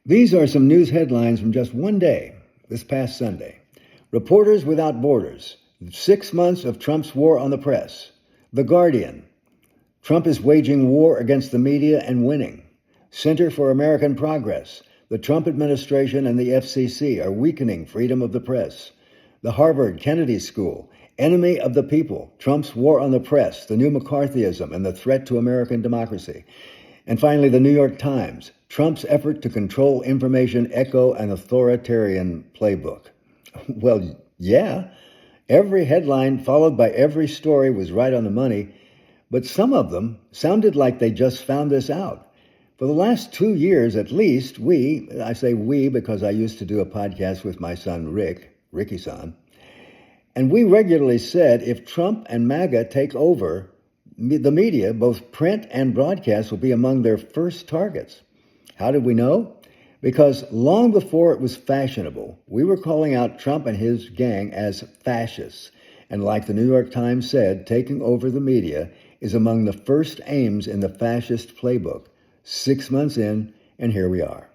These are some news headlines from just one day, this past Sunday. Reporters Without Borders, 6 months of Trump's war on the press. The Guardian, Trump is waging war against the media and winning. Center for American Progress, the Trump administration and the FCC are weakening freedom of the press. The Harvard Kennedy School, enemy of the people, Trump's war on the press, the new McCarthyism and the threat to American democracy. And finally, the New York Times, Trump's effort to control information echo an authoritarian playbook. Well, yeah, every headline followed by every story was right on the money, but some of them sounded like they just found this out. For the last 2 years at least, I say we because I used to do a podcast with my son Ricky-san, and we regularly said if Trump and MAGA take over, the media, both print and broadcast, will be among their first targets. How did we know? Because long before it was fashionable, we were calling out Trump and his gang as fascists. And like the New York Times said, taking over the media is among the first aims in the fascist playbook. 6 months in, and here we are.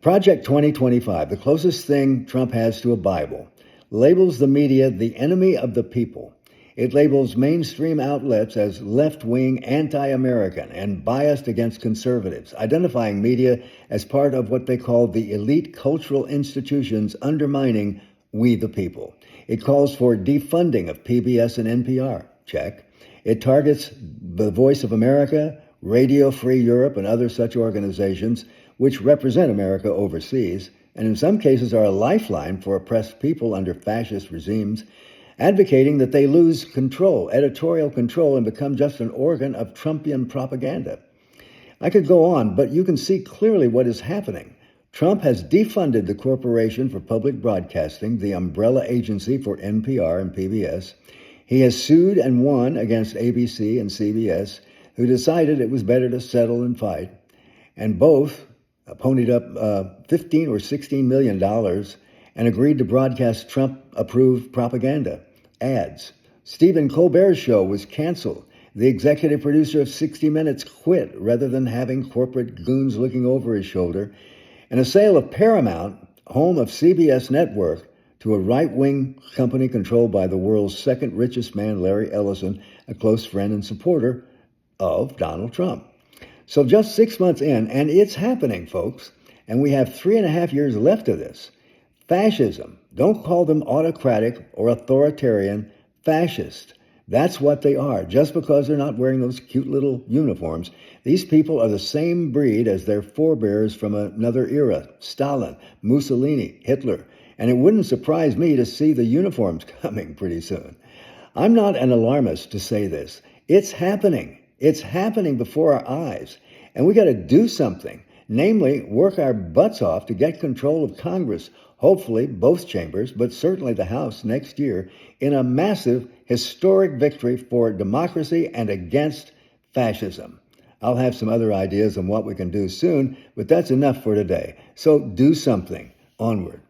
Project 2025, the closest thing Trump has to a Bible, labels the media the enemy of the people. It labels mainstream outlets as left-wing, anti-American, and biased against conservatives, identifying media as part of what they call the elite cultural institutions undermining we the people. It calls for defunding of PBS and NPR. Check. It targets the Voice of America, Radio Free Europe, and other such organizations which represent America overseas, and in some cases are a lifeline for oppressed people under fascist regimes, advocating that they lose control, editorial control, and become just an organ of Trumpian propaganda. I could go on, but you can see clearly what is happening. Trump has defunded the Corporation for Public Broadcasting, the umbrella agency for NPR and PBS. He has sued and won against ABC and CBS, who decided it was better to settle and fight. And both ponied up $15 or $16 million and agreed to broadcast Trump-approved propaganda, ads. Stephen Colbert's show was canceled. The executive producer of 60 Minutes quit rather than having corporate goons looking over his shoulder. And a sale of Paramount, home of CBS Network, to a right-wing company controlled by the world's second richest man, Larry Ellison, a close friend and supporter of Donald Trump. So just 6 months in, and it's happening, folks, and we have 3.5 years left of this. Fascism. Don't call them autocratic or authoritarian. Fascist. That's what they are. Just because they're not wearing those cute little uniforms, these people are the same breed as their forebears from another era, Stalin, Mussolini, Hitler. And it wouldn't surprise me to see the uniforms coming pretty soon. I'm not an alarmist to say this. It's happening. It's happening before our eyes. And we got to do something, namely work our butts off to get control of Congress, hopefully both chambers, but certainly the House next year, in a massive, historic victory for democracy and against fascism. I'll have some other ideas on what we can do soon, but that's enough for today. So do something. Onward.